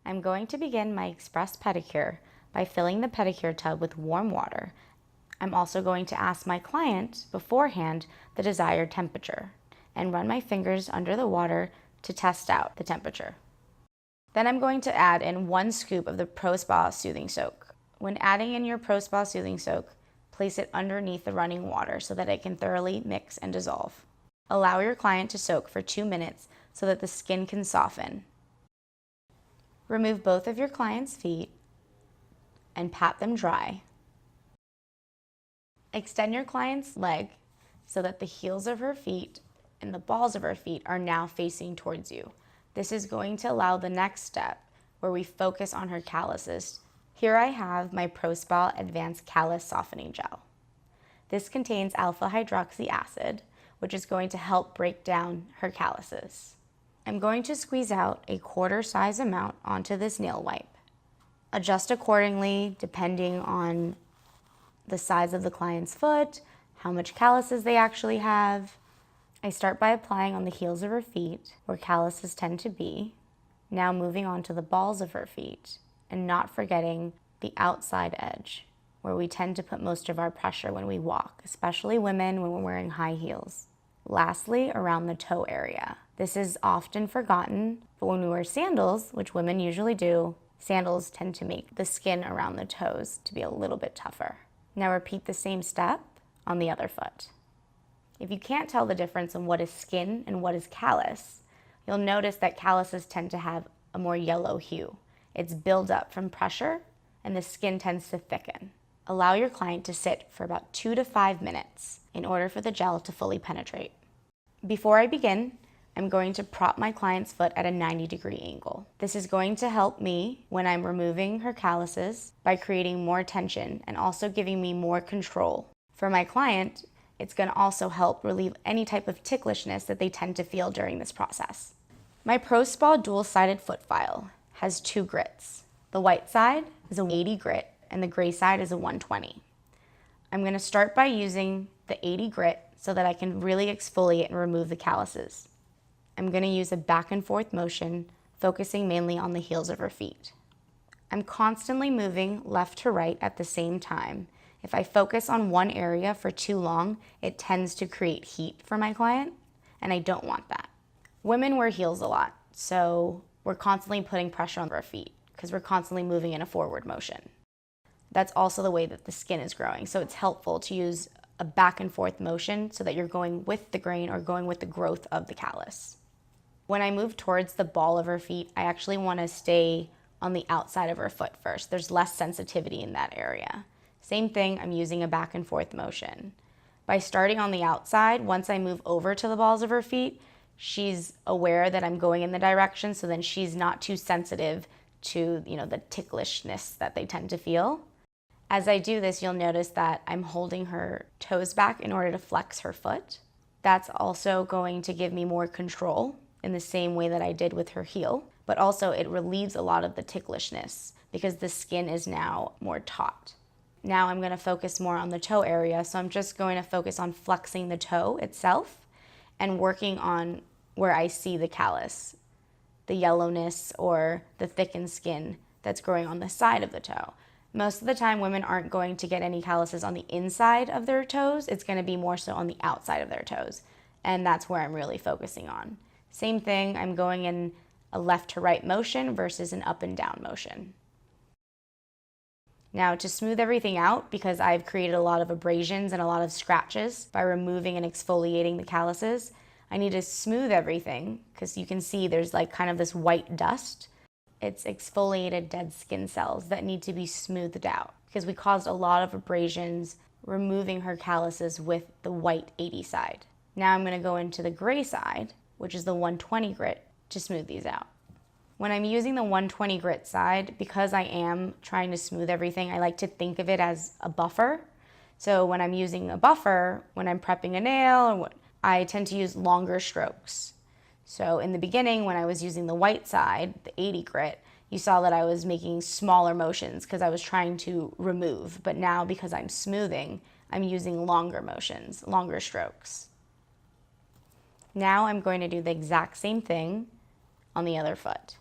I'm going to begin my express pedicure by filling the pedicure tub with warm water. I'm also going to ask my client beforehand the desired temperature and run my fingers under the water to test out the temperature. Then I'm going to add in 1 scoop of the ProSpa Soothing Soak. When adding in your ProSpa Soothing Soak, place it underneath the running water so that it can thoroughly mix and dissolve. Allow your client to soak for 2 minutes so that the skin can soften. Remove both of your client's feet and pat them dry. Extend your client's leg so that the heels of her feet and the balls of her feet are now facing towards you. This is going to allow the next step where we focus on her calluses. Here I have my ProSpa Advanced Callus Softening Gel. This contains alpha hydroxy acid, which is going to help break down her calluses. I'm going to squeeze out a quarter size amount onto this nail wipe. Adjust accordingly depending on the size of the client's foot, how much calluses they actually have. I start by applying on the heels of her feet, where calluses tend to be. Now moving on to the balls of her feet, and not forgetting the outside edge, where we tend to put most of our pressure when we walk, especially women when we're wearing high heels. Lastly, around the toe area. This is often forgotten, but when we wear sandals, which women usually do, sandals tend to make the skin around the toes to be a little bit tougher. Now repeat the same step on the other foot. If you can't tell the difference in what is skin and what is callus, you'll notice that calluses tend to have a more yellow hue. It's buildup from pressure and the skin tends to thicken. Allow your client to sit for about 2 to 5 minutes in order for the gel to fully penetrate. Before I begin, I'm going to prop my client's foot at a 90-degree angle. This is going to help me when I'm removing her calluses by creating more tension and also giving me more control. For my client, it's going to also help relieve any type of ticklishness that they tend to feel during this process. My ProSpa dual-sided foot file has 2 grits. The white side is a 80 grit and the gray side is a 120. I'm going to start by using the 80 grit so that I can really exfoliate and remove the calluses. I'm going to use a back and forth motion, focusing mainly on the heels of her feet. I'm constantly moving left to right at the same time. If I focus on one area for too long, it tends to create heat for my client, and I don't want that. Women wear heels a lot, so we're constantly putting pressure on our feet because we're constantly moving in a forward motion. That's also the way that the skin is growing, so it's helpful to use a back and forth motion so that you're going with the grain or going with the growth of the callus. When I move towards the ball of her feet, I actually want to stay on the outside of her foot first. There's less sensitivity in that area. Same thing, I'm using a back and forth motion. By starting on the outside, once I move over to the balls of her feet, she's aware that I'm going in the direction, so then she's not too sensitive to, the ticklishness that they tend to feel. As I do this, you'll notice that I'm holding her toes back in order to flex her foot. That's also going to give me more control in the same way that I did with her heel, but also it relieves a lot of the ticklishness because the skin is now more taut. Now I'm going to focus more on the toe area, so I'm just going to focus on flexing the toe itself and working on where I see the callus, the yellowness or the thickened skin that's growing on the side of the toe. Most of the time, women aren't going to get any calluses on the inside of their toes. It's going to be more so on the outside of their toes, and that's where I'm really focusing on. Same thing, I'm going in a left to right motion versus an up and down motion. Now to smooth everything out, because I've created a lot of abrasions and a lot of scratches by removing and exfoliating the calluses, I need to smooth everything because you can see there's like kind of this white dust. It's exfoliated dead skin cells that need to be smoothed out because we caused a lot of abrasions removing her calluses with the white 80 side. Now I'm going to go into the gray side, which is the 120 grit, to smooth these out. When I'm using the 120 grit side, because I am trying to smooth everything, I like to think of it as a buffer. So when I'm using a buffer, when I'm prepping a nail, I tend to use longer strokes. So in the beginning, when I was using the white side, the 80 grit, you saw that I was making smaller motions because I was trying to remove. But now, because I'm smoothing, I'm using longer motions, longer strokes. Now I'm going to do the exact same thing on the other foot.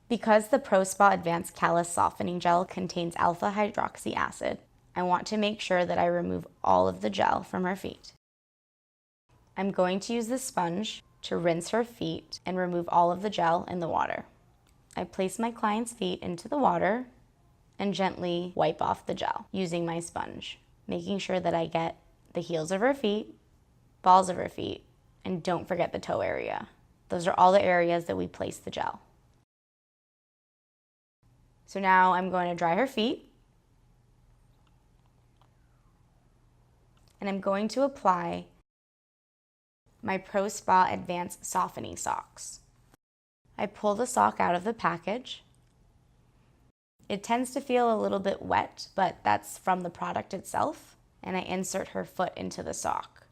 Because the ProSpa Advanced Callus Softening Gel contains alpha hydroxy acid, I want to make sure that I remove all of the gel from her feet. I'm going to use the sponge to rinse her feet and remove all of the gel in the water. I place my client's feet into the water and gently wipe off the gel using my sponge, making sure that I get the heels of her feet, balls of her feet, and don't forget the toe area. Those are all the areas that we place the gel. So now I'm going to dry her feet, and I'm going to apply my ProSpa Advanced Softening Socks. I pull the sock out of the package. It tends to feel a little bit wet, but that's from the product itself, and I insert her foot into the sock.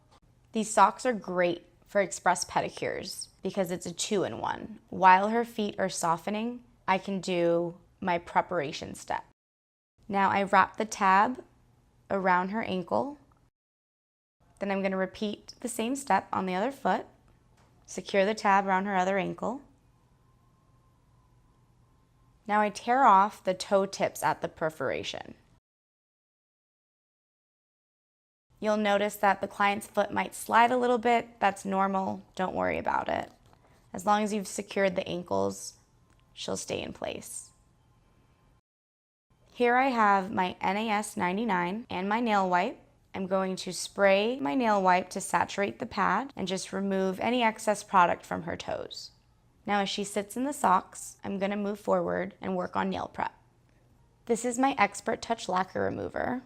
These socks are great for express pedicures because it's a 2-in-1. While her feet are softening, I can do my preparation step. Now I wrap the tab around her ankle. Then I'm going to repeat the same step on the other foot. Secure the tab around her other ankle. Now I tear off the toe tips at the perforation. You'll notice that the client's foot might slide a little bit. That's normal. Don't worry about it. As long as you've secured the ankles, she'll stay in place. Here I have my NAS 99 and my nail wipe. I'm going to spray my nail wipe to saturate the pad and just remove any excess product from her toes. Now as she sits in the socks, I'm going to move forward and work on nail prep. This is my Expert Touch Lacquer Remover.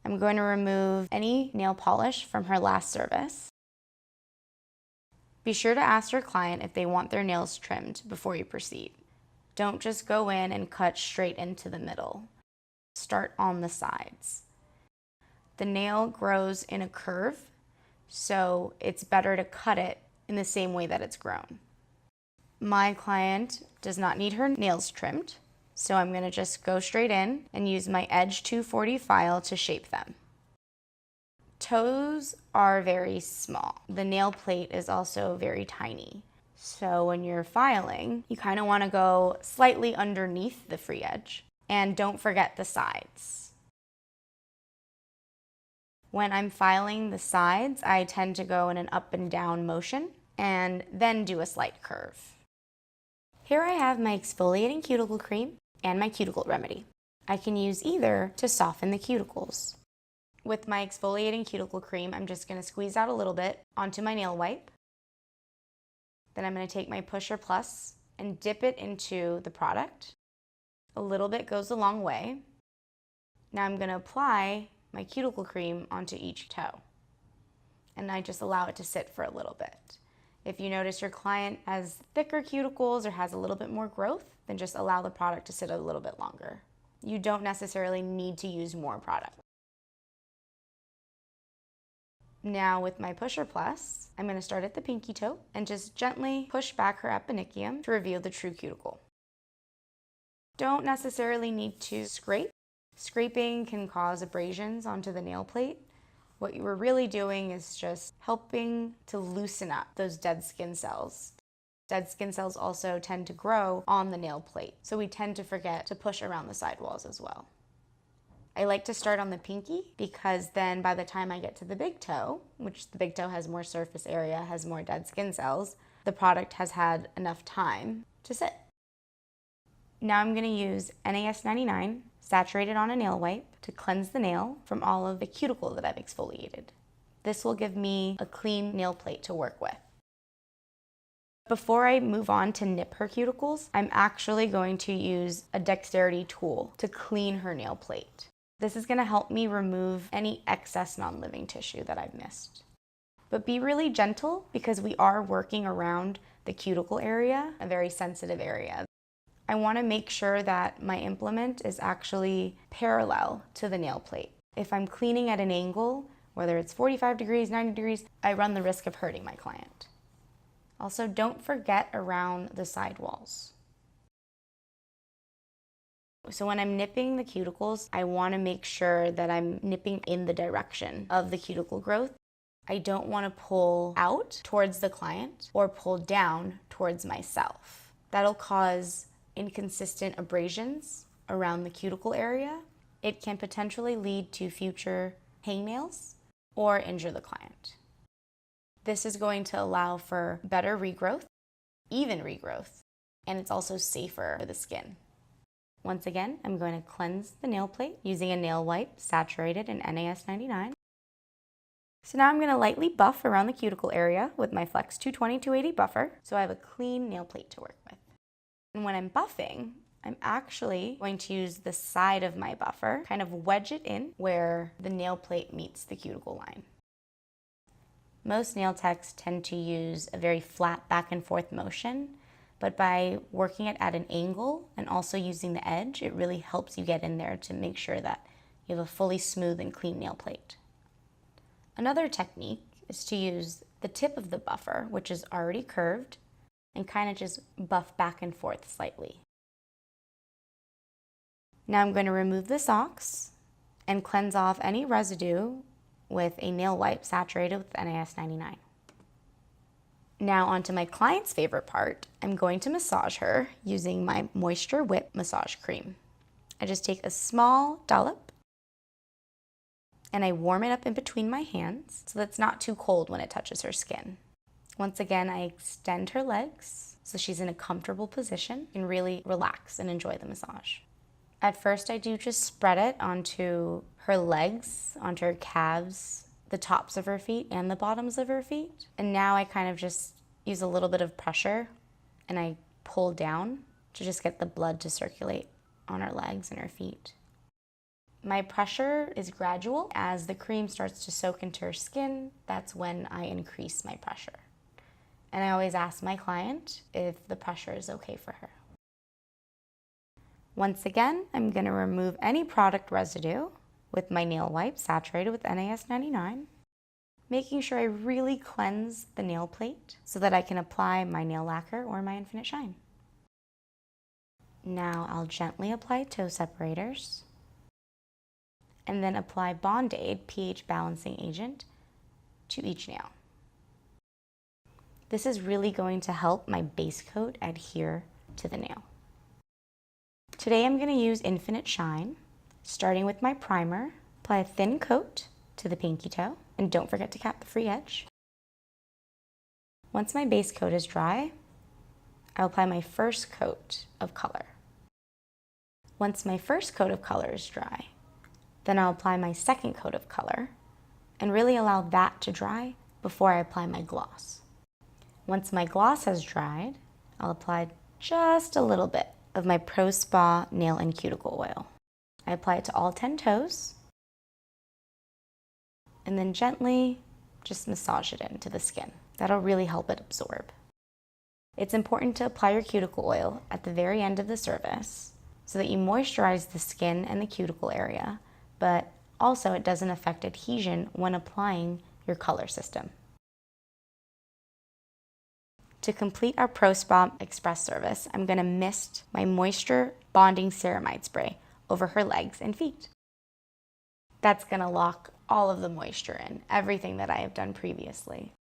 I'm going to remove any nail polish from her last service. Be sure to ask your client if they want their nails trimmed before you proceed. Don't just go in and cut straight into the middle. Start on the sides. The nail grows in a curve, so it's better to cut it in the same way that it's grown. My client does not need her nails trimmed, so I'm going to just go straight in and use my Edge 240 file to shape them. Toes are very small. The nail plate is also very tiny. So when you're filing, you kind of want to go slightly underneath the free edge. And don't forget the sides. When I'm filing the sides, I tend to go in an up and down motion and then do a slight curve. Here I have my exfoliating cuticle cream and my cuticle remedy. I can use either to soften the cuticles. With my exfoliating cuticle cream, I'm just going to squeeze out a little bit onto my nail wipe. Then I'm going to take my Pusher Plus and dip it into the product. A little bit goes a long way. Now I'm going to apply my cuticle cream onto each toe. And I just allow it to sit for a little bit. If you notice your client has thicker cuticles or has a little bit more growth, then just allow the product to sit a little bit longer. You don't necessarily need to use more product. Now with my Pusher Plus, I'm going to start at the pinky toe and just gently push back her eponychium to reveal the true cuticle. Don't necessarily need to scrape. Scraping can cause abrasions onto the nail plate. What you were really doing is just helping to loosen up those dead skin cells. Dead skin cells also tend to grow on the nail plate, so we tend to forget to push around the sidewalls as well. I like to start on the pinky because then by the time I get to the big toe, which the big toe has more surface area, has more dead skin cells, the product has had enough time to sit. Now I'm going to use NAS 99 saturated on a nail wipe to cleanse the nail from all of the cuticle that I've exfoliated. This will give me a clean nail plate to work with. Before I move on to nip her cuticles, I'm actually going to use a dexterity tool to clean her nail plate. This is going to help me remove any excess non-living tissue that I've missed. But be really gentle because we are working around the cuticle area, a very sensitive area. I want to make sure that my implement is actually parallel to the nail plate. If I'm cleaning at an angle, whether it's 45 degrees, 90 degrees, I run the risk of hurting my client. Also, don't forget around the sidewalls. So when I'm nipping the cuticles, I want to make sure that I'm nipping in the direction of the cuticle growth. I don't want to pull out towards the client or pull down towards myself. That'll cause inconsistent abrasions around the cuticle area, it can potentially lead to future hangnails or injure the client. This is going to allow for better regrowth, even regrowth, and it's also safer for the skin. Once again, I'm going to cleanse the nail plate using a nail wipe saturated in NAS 99. So now I'm going to lightly buff around the cuticle area with my Flex 220-280 buffer, so I have a clean nail plate to work with. And when I'm buffing, I'm actually going to use the side of my buffer, kind of wedge it in where the nail plate meets the cuticle line. Most nail techs tend to use a very flat back and forth motion, but by working it at an angle and also using the edge, it really helps you get in there to make sure that you have a fully smooth and clean nail plate. Another technique is to use the tip of the buffer, which is already curved, and kind of just buff back and forth slightly. Now I'm going to remove the socks and cleanse off any residue with a nail wipe saturated with NAS 99. Now onto my client's favorite part. I'm going to massage her using my Moisture Whip massage cream. I just take a small dollop and I warm it up in between my hands so that it's not too cold when it touches her skin. Once again, I extend her legs so she's in a comfortable position and really relax and enjoy the massage. At first, I do just spread it onto her legs, onto her calves, the tops of her feet and the bottoms of her feet. And now I kind of just use a little bit of pressure and I pull down to just get the blood to circulate on her legs and her feet. My pressure is gradual. As the cream starts to soak into her skin, that's when I increase my pressure. And I always ask my client if the pressure is okay for her. Once again, I'm going to remove any product residue with my nail wipe saturated with NAS 99, making sure I really cleanse the nail plate so that I can apply my nail lacquer or my Infinite Shine. Now I'll gently apply toe separators and then apply Bond-Aid pH balancing agent to each nail. This is really going to help my base coat adhere to the nail. Today I'm going to use Infinite Shine, starting with my primer. Apply a thin coat to the pinky toe, and don't forget to cap the free edge. Once my base coat is dry, I'll apply my first coat of color. Once my first coat of color is dry, then I'll apply my second coat of color and really allow that to dry before I apply my gloss. Once my gloss has dried, I'll apply just a little bit of my ProSpa nail and cuticle oil. I apply it to all 10 toes and then gently just massage it into the skin. That'll really help it absorb. It's important to apply your cuticle oil at the very end of the service so that you moisturize the skin and the cuticle area, but also it doesn't affect adhesion when applying your color system. To complete our ProSpa Express service, I'm going to mist my Moisture Bonding Ceramide Spray over her legs and feet. That's going to lock all of the moisture in, everything that I have done previously.